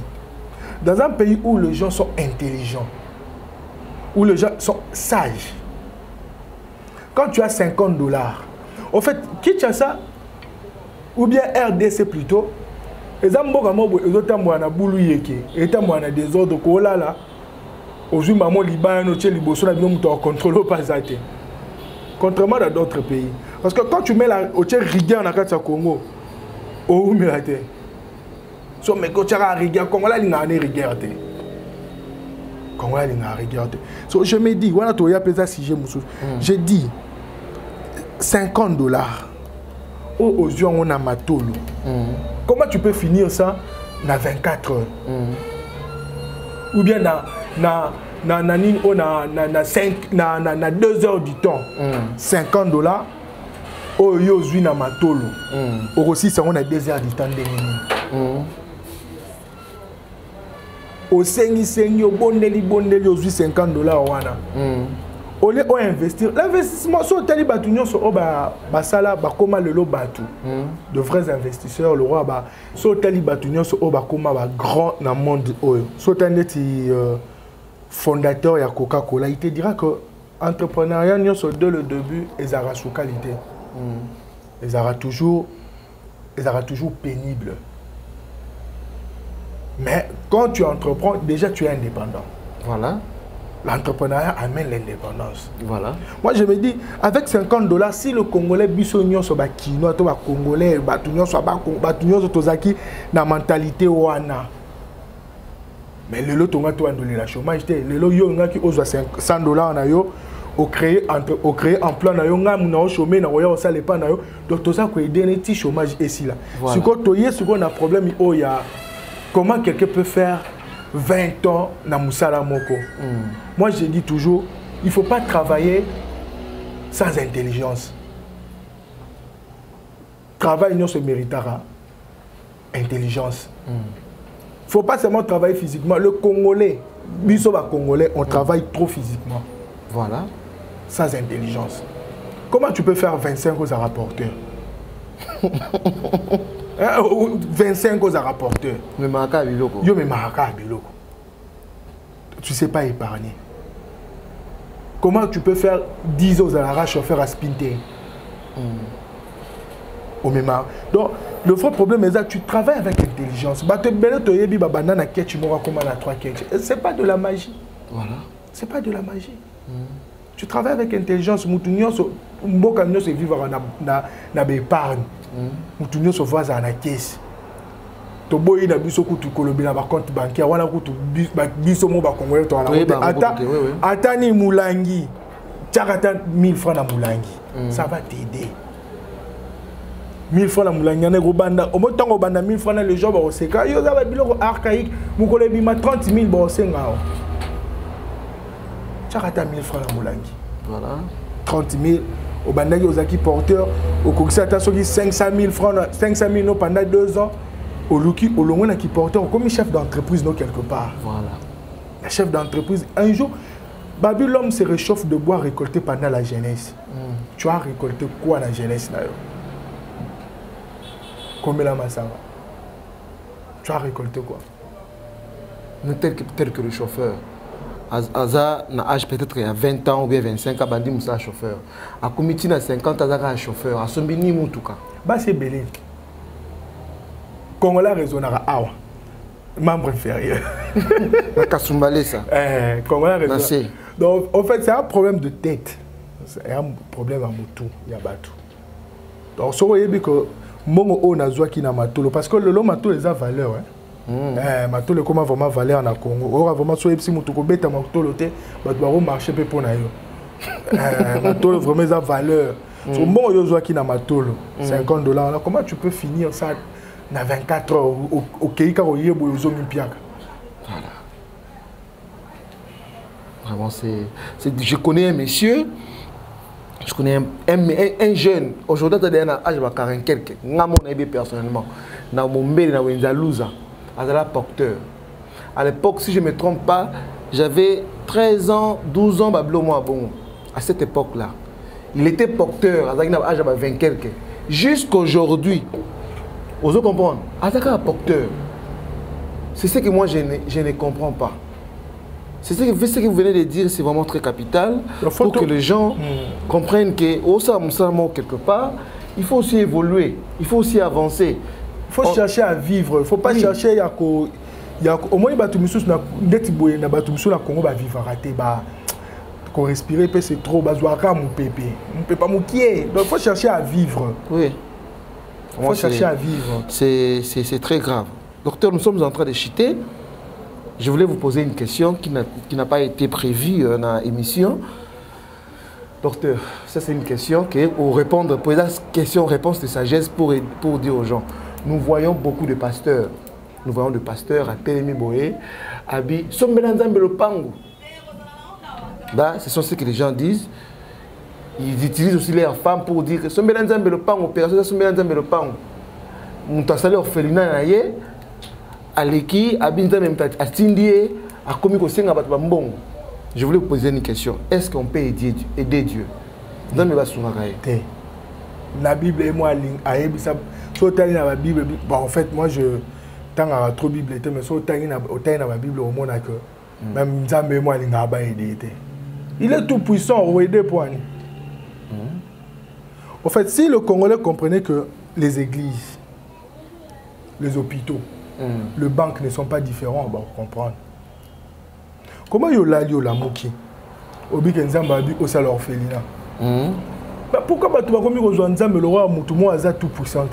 dans un pays où les gens sont intelligents, où les gens sont sages, quand tu as 50 $, en fait, qui tient ça? Ou bien RDC plutôt, les gens ont des ordres, contrairement à d'autres pays. Parce que quand tu mets la rigueur dans le Congo, au Mirate, so mais quand tu as rigueur, Congo là il n'a rigueur. Congo là il n'a rigueur. So je me dis, voilà toi il y a peut-être si je dis 50 $. Aux yeux on a matolo. Comment tu peux finir ça dans 24 heures? Ou bien na 2 heures du temps, 50 $, au yozui na matolo. Aussi, ça on a 2 heures du temps de au sengi, au bondeli, yozui 50 $. Au lieu d'investir, l'investissement sur tali batunion sur basala bakoma le batu. De vrais investisseurs, le roi sur tali batunion sur bakoma grand dans le monde. Sur tali fondateur de Coca-Cola, il te dira que entrepreneuriat dès le début ils aura sous qualité. Ils aura toujours pénible. Mais quand tu entreprends, déjà tu es indépendant. Voilà. L'entrepreneuriat amène l'indépendance. Voilà. Moi je me dis, avec $50, si le Congolais bisognon sur Bakino, to ba Congolais, batunyo sur batunyo tozaki na mentalité wana. Mais le lot tonga to andoli la chômage té, le lot yo nga ki ozwa $100 na yo, au créer emploi na yo nga muna o chômer na yo ça les pas na yo. Donc toza ko aider un petit chômage ici là. Ce qu'on toyé ce qu'on a problème il y a comment quelqu'un peut faire 20 ans na musala moko. Moi je dis toujours, il ne faut pas travailler sans intelligence. Travail non se méritera intelligence. Il ne faut pas seulement travailler physiquement. Le Congolais, Congolais, on travaille trop physiquement. Voilà. Sans intelligence. Comment tu peux faire 25 aux rapporteurs 25 aux rapporteurs. Mais maraka biloko. Yo me maraka biloko. Tu ne sais pas épargner. Comment tu peux faire 10 aux alara chauffeur à spinter au même. Donc le vrai problème est que tu travailles avec intelligence. C'est pas de la magie. Voilà. C'est pas de la magie. Tu travailles avec intelligence. Mboka nyonso vivre na épargne. Mutunyo se voit à la caisse. Toboyi na biso kutu kolobi na ba compte bancaire wana kutu biso mo ba congolais to ala ata ni mulangi tchakata 1000 francs na mulangi ça va t'aider 1000 francs na mulangi na robanda au motango banda 1000 francs na les gens ba oseka yo za ba biloko archaïque mukolebi ma 30 000 ba osenga tchakata 1000 francs na mulangi voilà 30 000 au bandagi aux acquis porteurs, au Koksata, 500 000 francs, 500 000 pendant 2 ans, au Luki, au Longon qui porteur, comme chef d'entreprise, quelque part. Voilà. Le chef d'entreprise, un jour, l'homme se réchauffe de bois récolté pendant la jeunesse. Tu as récolté quoi dans la jeunesse là? Combien la masse? Tu as récolté quoi? Tel que le chauffeur. Aza na âge peut-être il y a 20 ans ou bien 25 ans, bandi moussa chauffeur. A comité na 50 ans, aza chauffeur. A sombi ni moutuka. Bah c'est belé. Congolais raisonnera awa. Membre inférieur. Na kasumbalé ça. Congolais raisonnera. Donc en fait c'est un problème de tête. C'est un problème à motu, il y a batou. Donc so voyez que mongo o na zwa ki na matolo parce que le long matolo les a valeur hein. Matolo comment vraiment valeur na Congo. Ora vraiment so epsi mutu ko beta matolo te, ba doit marcher pe pona yo. Matolo vraiment ça valeur. So bon yo zo ki na matolo, $50 là, comment tu peux finir ça na 24 heures au Keika au yebo yo zo mpiaka. Voilà. Vraiment je connais un monsieur, je connais un jeune, aujourd'hui tu as un âge de 40 quelques, ngamo na ebe personnellement, na mombele na wenzaluza. Porteur. À l'époque, si je ne me trompe pas, j'avais 13 ans, 12 ans, bon, à cette époque-là. Il était porteur, à 20 quelques. Jusqu'aujourd'hui, vous comprenez? À porteur. C'est ce que moi je ne comprends pas. C'est ce que vous venez de dire, c'est vraiment très capital. Pour que les gens comprennent que, quelque part, il faut aussi évoluer, il faut aussi avancer. Il faut chercher à vivre, il ne faut pas chercher à au moins il respirer, c'est trop, il faut chercher à vivre. Oui. Il faut chercher à vivre. C'est très grave. Docteur, nous sommes en train de chuter. Je voulais vous poser une question qui n'a pas été prévue dans l'émission. Docteur, ça c'est une question pour répondre, pour la question réponse de sagesse pour dire aux gens. Nous voyons beaucoup de pasteurs. Nous voyons des pasteurs à Télémi Boé, Abi, le Pango. Ce sont ce que les gens disent. Ils utilisent aussi leurs femmes pour dire que le Pango, personne le Pango. Nous avons salé orphelinat naie, Aleki, Abi même Astindie, a commis au Sénat Batbambon. Je voulais vous poser une question. Est-ce qu'on peut aider Dieu? Dans mes bassoumaraïs. La Bible et moi, la Bible, bon, en fait, moi, je tant à trop Bible, mais si on a la Bible, au monde que même Nzambe moi, il n'a pas aidé. Il est tout puissant, Ouédé Poani. En fait, si le Congolais comprenait que les églises, les hôpitaux, les banques ne sont pas différents, on va comprendre. Comment yola yola muki obi kenzamba bi osa l'orphelinat. Pourquoi tu vas comme Nzambe le roi mutumo aza tout puissant?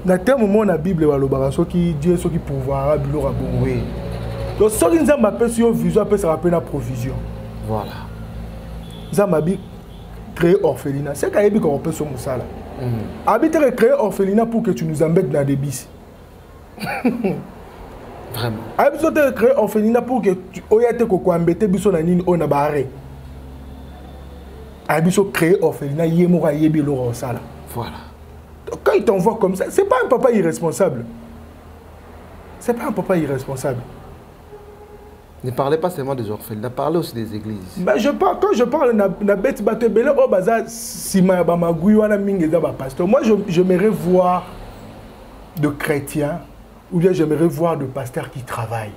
Dans tel moment la Bible va le baraso qui Dieu ce qui pouvoir bilo rabon. Oui. Donc ce qui Nzamba appelle sur vision appelle ça rappelle la provision. Voilà. Nzamba bi créer orphelinat. C'est quand il qu'on appelle sur Moussala. Habiter créer orphelinat pour que tu nous embêtes dans des bis. Vraiment. Habiter de créer orphelinat pour que tu oyate ko embêter biso na nini on a barré. Habiter créer orphelinat yemora yebilo rosala. Voilà. Quand il t'envoie comme ça, c'est pas un papa irresponsable. C'est pas un papa irresponsable. Ne parlez pas seulement des orphelins, parlez aussi des églises. Ben quand je parle de bête batebele au bazar sima ba magui wana mingeza ba pasteur. Moi j'aimerais voir de chrétiens ou bien j'aimerais voir de pasteurs qui travaillent.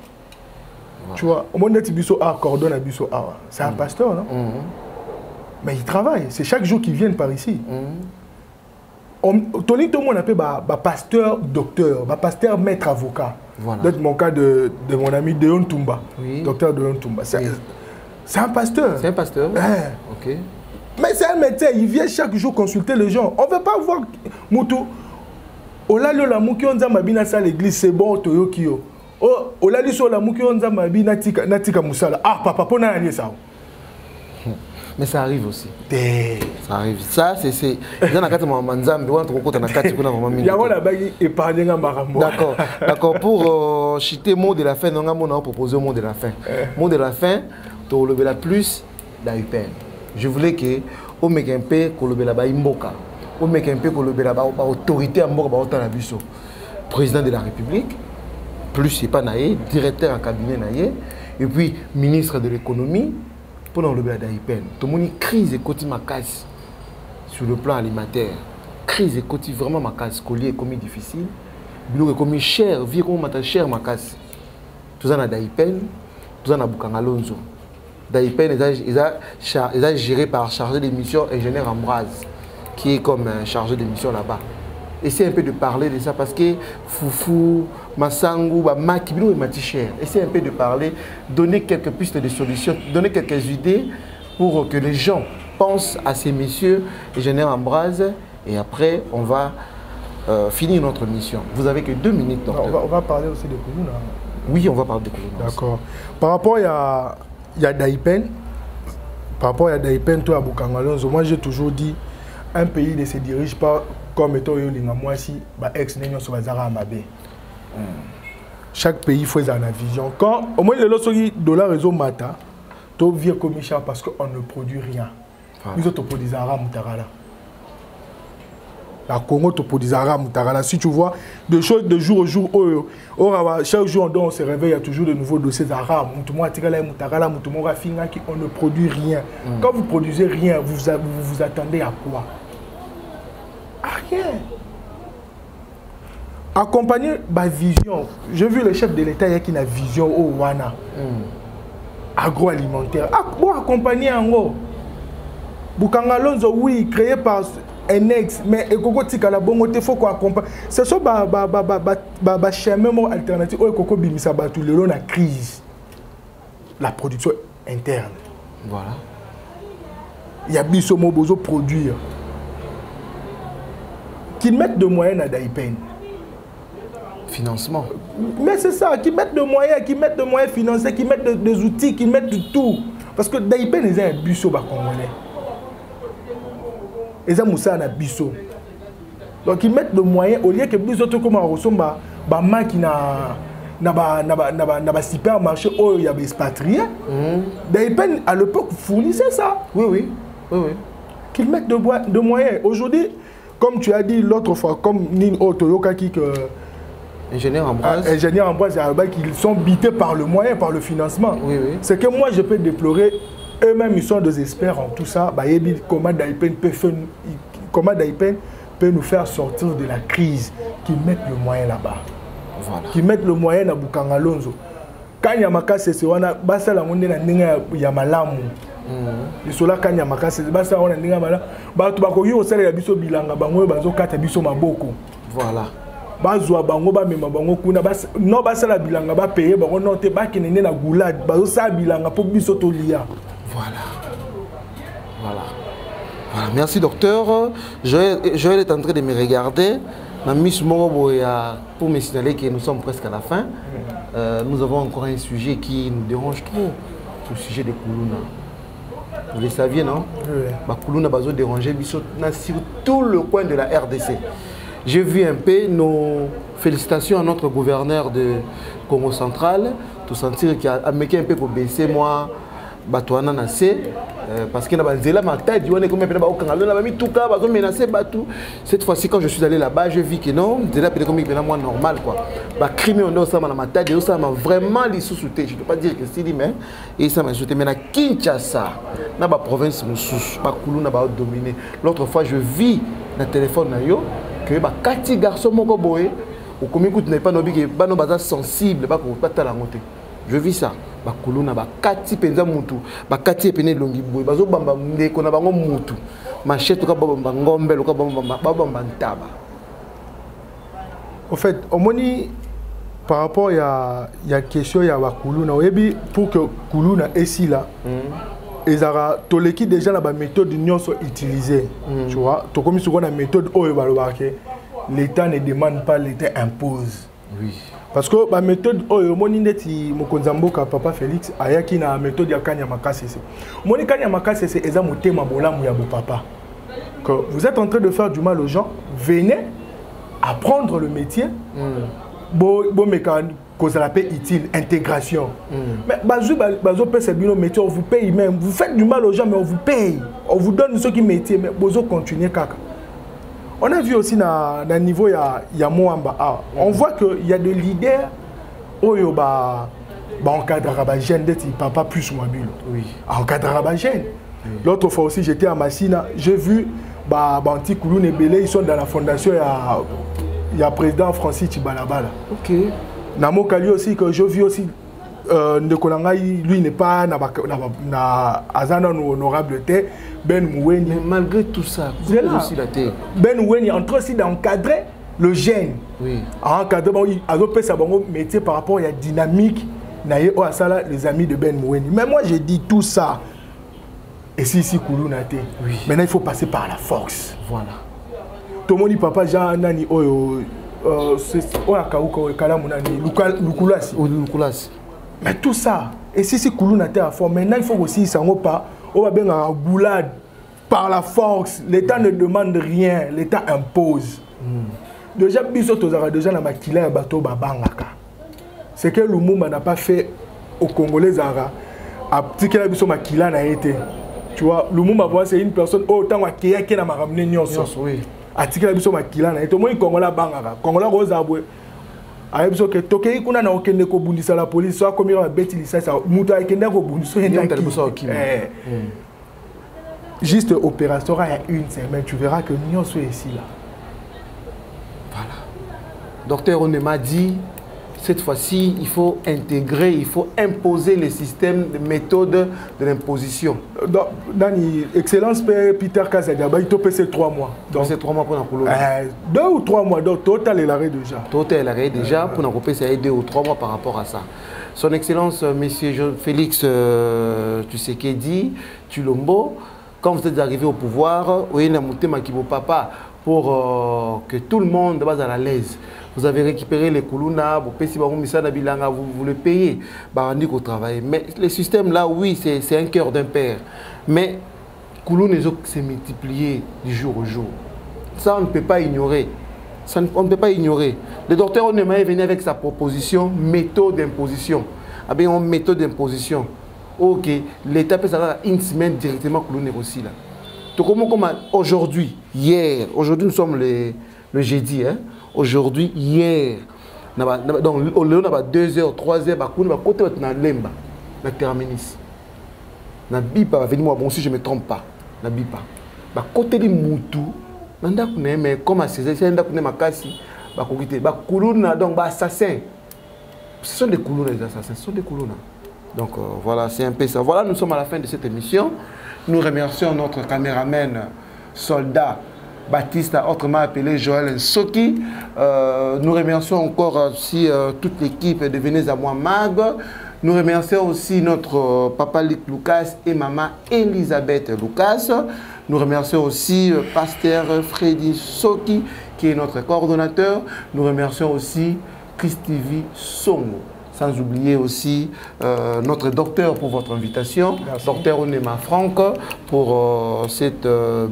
Voilà. Tu vois, au monde de biso a cordon à biso a. C'est un pasteur, non? Mais il travaille, c'est chaque jour qu'ils viennent par ici. Tony tout le monde appelle pasteur docteur, pasteur maître avocat. Voilà. Dans mon cas de mon ami Deon Tumba, oui. Docteur Deon Tumba. C'est un pasteur. C'est un pasteur. Ok. Mais c'est un médecin, il vient chaque jour consulter les gens. On ne veut pas voir Moutou. Olalo la mouki onza mabina sa l'église c'est bon toyokio. Oh olali so la mouki onza mabina natika musala. Ah papa pona aller ça. Mais ça arrive aussi. Ça arrive. Ça, c'est... Il y a un cas de Manzambi, on a un cas de Manzambi. Il y a un bagage épargné à Marambo. D'accord. D'accord. Pour chiter mot de la fin, on a proposé le mot de la fin. Mot de la fin, tu as levé la plus d'Aïpen. Je voulais que au Mekempe, qu'on levé la Baïmboka. Au Mekempe, qu'on levé la autorité à Mboka, autant la Busso. Président de la République, plus c'est pas Naïe, directeur en cabinet Naïe, et puis ministre de l'économie. Pour le d'Aïpen, tout le monde crise et côté ma casse sur le plan alimentaire. Crise et côté vraiment ma casse, collier comme difficile. Bilo comme cher, vie comme ma cher ma casse. Tout ça na d'Aïpen, tout ça na Bukangalonzo. D'Aïpen est géré par chargé de mission ingénieur Ambroise, qui est comme chargé de mission là-bas. Essayez un peu de parler de ça parce que Foufou, Massangou, Makibilo et Maticher. Essayez un peu de parler, donner quelques pistes de solutions, donner quelques idées pour que les gens pensent à ces messieurs, ingénieur Ambroise, et après on va finir notre mission. Vous avez que 2 minutes. On va parler aussi de Koulouna. Oui, on va parler de Koulouna. D'accord. Par rapport à Daïpen, toi à Bukangalonzo, moi j'ai toujours dit un pays ne se dirige pas comme étant moi si ex-nénion sur Bazara Amabé. Chaque pays fait une vision. Quand au moins le dollar réseau mata, tu viens comme Michel parce qu'on ne produit rien. Nous autres produisons à Moutarala. La Congo te produisent à Moutarala. Si tu vois des choses de jour au jour, chaque jour on se réveille, il y a toujours de nouveaux dossiers d'Aram. On ne produit rien. Quand vous produisez rien, vous attendez à quoi? Rien. Accompagner ma vision. J'ai vu le chef de l'État qui a une vision au Wana. Agroalimentaire. Bon, accompagner en haut. Bukangalonzo, oui, créé par un ex, mais Ekoko Tikala Bongo, il faut qu'on accompagne. C'est ça, chemin alternatif. Ekoko Bimisa Batu, la crise. La production interne. Voilà. Il y a Bissomo Bozo produire. Qu'ils mettent de moyens à Daïpen. Financement. Mais c'est ça, qu'ils mettent de moyens financiers, qu'ils mettent des outils, qu'ils mettent de tout. Parce que Daïpen est un bisso congolais. Ils ont Moussa na bisso. Donc ils mettent de moyens au lieu que bisso tout comme ressemble ba qui na supermarché où il y a des expatriés. Daïpen à l'époque fournissait ça. Oui. Qu'ils mettent de moyens. Aujourd'hui, comme tu as dit l'autre fois, comme Nin Otoyoka qui que ingénieur Ambroise, qu'ils sont bités par le moyen, par le financement. Oui. C'est que moi je peux déplorer, eux-mêmes ils sont des experts en tout ça. Comment Daïpen peut nous faire sortir de la crise, qu'ils mettent le moyen là-bas. Voilà. Qu'ils mettent le moyen à Bukangalonzo. kanya makasi c'est wana basa la monde na ndinga ya malamu bisola kanya makasi basa wana ndinga malamu bato bakoki osala ya biso bilanga bango bazo kata biso maboko voilà bazwa bango ba mema bango kuna bas no basala bilanga ba payer bango non te ba kinene na goulade bazo sa bilanga pour biso to lia voilà. Voilà, merci docteur. Joël est en train de me regarder. Pour me signaler que nous sommes presque à la fin. Nous avons encore un sujet qui nous dérange trop, le sujet de Koulouna. Vous le saviez, non? Oui. Koulouna a dérangé sur tout le coin de la RDC. J'ai vu un peu nos félicitations à notre gouverneur de Congo central. Tout sentir qu'il a un peu pour baisser moi. Batouana nassé parce qu'il y a des cette fois-ci quand je suis allé là-bas je vis que non c'est là peut-être comme moi normal quoi bah crime on a ça ma tête et ça m'a vraiment les sous-souté je peux pas dire que c'est dit mais et ça m'a sauté mais na Kinshasa na ba province sous ba Koulouna ba dominé l'autre fois je vis na téléphone na yo que ba kati garçon moko boy au comme écoute n'est pas nobi que ba no baza sensible ba ko pas la montée je vis ça ba Koulouna ba kati penza mutu ba kati epene longi boy bazo bamba ndeko na bango mutu machette ka bamba ngombe ka bamba ntaba. En fait au moni par rapport ya question ya ba Koulouna oyebi pour que Koulouna ici là ezara toleki déjà la ba méthode nyonso utilisée tu vois to comme sur la méthode oyo ba lobaké l'état ne demande pas l'état impose. Oui. Parce que la méthode oyo moni ndeti mokonzamboka papa Félix ayaki na méthode ya kanya makasi c'est moni kanya makasi c'est eza motema bolamu ya bo papa que vous êtes en train de faire du mal aux gens venez apprendre le métier bo mécanique cause la paix utile intégration mais bazo paie c'est bien métier on vous paye même vous faites du mal aux gens mais on vous paye on vous donne ce qui métier mais bozo continuer kaka. On a vu aussi dans le niveau ya Moamba. On voit qu'il y a des leaders qui encadrent les jeunes, papa plus mobile. Oui. Encadrent les jeunes. L'autre fois aussi, j'étais à Massina, j'ai vu Banti Kouloune et Belé, ils sont dans la fondation, il y a le président Francis Tibalabala. Ok. Namo Kali aussi, que je vis aussi, lui n'est pas honorable terre. Ben Mouweni. Mais malgré tout ça, aussi la terre. Ben Mouweni est en train aussi d'encadrer le jeune. Oui. Encadrer, il a un métier par rapport à la dynamique. Les amis de Ben Mouweni. Mais moi, j'ai dit tout ça. Et si Koulouna était. Oui. Maintenant, il faut passer par la force. Voilà. Tout le monde dit, papa, Jean Nani, Lukulasi. Mais tout ça, et si Koulouna était à fond, maintenant, il faut aussi s'en pas. On va bien en goulade par la force. L'État ne demande rien, l'État impose. Déjà, déjà dans Makila, bateau babangaka. C'est que Lumumba n'a pas fait aux Congolais Zara. À petit que la biso Makila n'a été. Tu vois, Lumumba c'est une personne autant qui n'a pas ramené nyonso. Oui. À petit que la biso Makila n'a été. Moi, Congolais bangaka. Congolais Rosabwe. A biso que toke kuna na okende ko bundisa la police soit comme il beti licence muta ekende ko bundiso juste opération il y a une semaine tu verras que nous sommes ici là. Voilà. Docteur Onema dit cette fois-ci il faut intégrer, il faut imposer le système de méthode de l'imposition. Dans excellence Peter Kazadiaba il topé ces 3 mois. Donc c'est 3 mois pour la 2 ou 3 mois donc total est l'arrêt déjà. Total est l'arrêt déjà pour nous c'est 2 ou 3 mois par rapport à ça. Son excellence monsieur Félix Tshisekedi Tshilombo, quand vous êtes arrivé au pouvoir, vous avez monté Makibo Papa pour que tout le monde soit à l'aise. Vous avez récupéré les Koulouna, vous le payez, au travail. Mais le système là, oui, c'est un cœur d'un père. Mais Koulouna s'est multiplié du jour au jour. Ça, on ne peut pas ignorer. On ne peut pas ignorer. Le docteur Onema est venu avec sa proposition, méthode d'imposition. Avec une méthode d'imposition. Ok, l'État peut savoir une semaine directement Koulouna aussi là. Donc, comme aujourd'hui, hier, aujourd'hui nous sommes le jeudi, hein? Aujourd'hui, hier, donc on a 2 heures, 3 heures, on a côté de Lemba, la terminus. Na bipa, venez-moi, bon si je ne me trompe pas, na bipa. Côté de Moutou, mais comme à 16 heures, c'est un makasi, Koulouna, donc assassin. Ce sont des coulons, les assassins, ce sont des coulons. Donc voilà, c'est un peu ça. Voilà, nous sommes à la fin de cette émission. Nous remercions notre caméraman soldat Baptiste, autrement appelé Joël Nsoki. Nous remercions encore aussi toute l'équipe de Venez à moi Mag. Nous remercions aussi notre papa Luc Lucas et maman Elisabeth Lucas. Nous remercions aussi pasteur Freddy Soki, qui est notre coordonnateur. Nous remercions aussi Christivi Songo. Sans oublier aussi notre docteur pour votre invitation, docteur Onema Franck, pour cette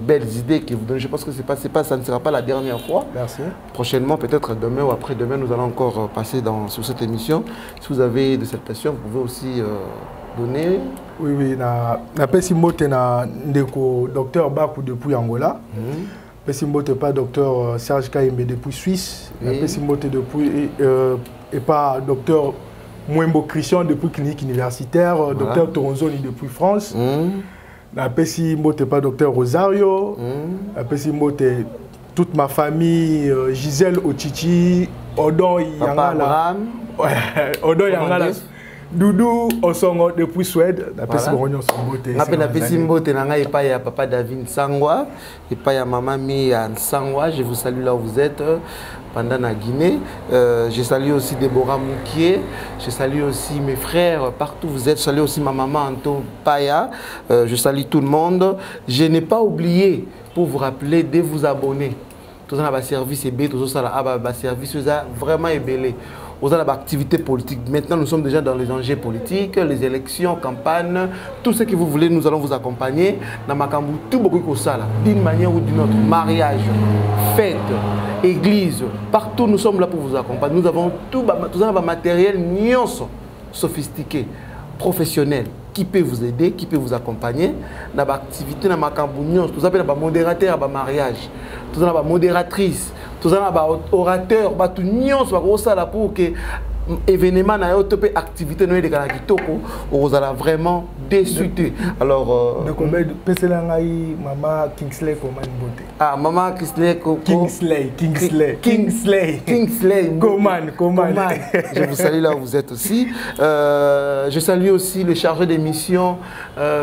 belle idée que vous donnez. Je pense que ça ne sera pas la dernière fois. Merci. Prochainement, peut-être demain ou après-demain, nous allons encore passer sur cette émission. Si vous avez des salutations, vous pouvez aussi donner. Oui, na Pessimbote na ndeko docteur Bakou depuis Angola. Pessimbote pas docteur Serge Kaimbe depuis Suisse. Na Pessimbote depuis et pas docteur Mwembo Christian depuis clinique universitaire, docteur Toronzoni depuis France. Na Pessimbote pas docteur Rosario. Na Pessimbote toute ma famille, Gisèle Ochichi, Odon Yangala. Odon Yangala. Doudou Osongo depuis Suède, la Pessimbote et pas ya papa David Sangwa et pas ya maman Mia Sangwa. Je vous salue là où vous êtes pendant la Guinée. Je salue aussi Déborah Moukier. Je salue aussi mes frères partout où vous êtes. Je salue aussi ma maman Anto Paya. Je salue tout le monde. Je n'ai pas oublié pour vous rappeler de vous abonner. Tout ça va service et B, tout ça va service vraiment ébélé. Aux activités politiques. Maintenant, nous sommes déjà dans les enjeux politiques, les élections, campagnes, tout ce que vous voulez, nous allons vous accompagner. Dans Makambu, tout beaucoup de ça, d'une manière ou d'une autre. Mariage, fête, église, partout nous sommes là pour vous accompagner. Nous avons tout ça, matériel sophistiqué, professionnel, qui peut vous aider, qui peut vous accompagner. Dans l'activité, dans Makambu, tout ça, dans modérateur, dans mariage, tout ça, dans modératrice. Tout ça, orateur, tout ça pour que événement na yo topé activité no de kana kitoko ozala vraiment déçu. Alors de combien de pesela ngai mama Kingsley Coman Bote. Ah maman Kingsley Coman. Je vous salue là où vous êtes aussi. Je salue aussi le chargé de mission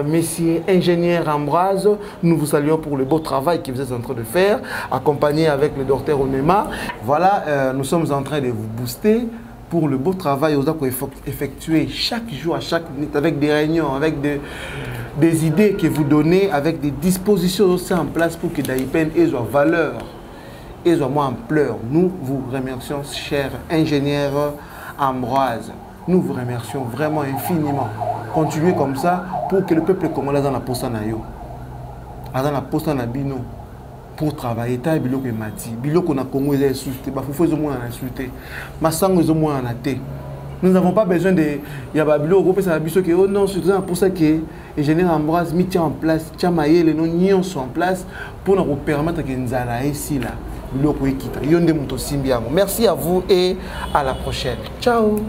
monsieur ingénieur Ambroise. Nous vous saluons pour le beau travail que vous êtes en train de faire, accompagné avec le docteur Onema. Voilà, nous sommes en train de vous booster pour le beau travail aux effectuer chaque jour, à chaque minute, avec des réunions, avec des idées que vous donnez, avec des dispositions aussi en place pour que Daipen ait soit valeur, ait soit moins ampleur. Nous vous remercions, cher ingénieur Ambroise. Nous vous remercions vraiment infiniment. Continuez comme ça pour que le peuple congolais dans la poste na yo, dans la poste na bino. Pour travailler, ta biloko mati, biloko na Congo est insulté, bafufo est au moins insulté, masango est au moins en. Nous n'avons pas besoin de biloko groupe ça biso que oh non, c'est pour ça que ingénieur Ambroise mis en place, Tchamaye les non sont en place pour nous permettre que nous allons ici là, biloko ekita. Yonde muto simbiango. Merci à vous et à la prochaine. Ciao.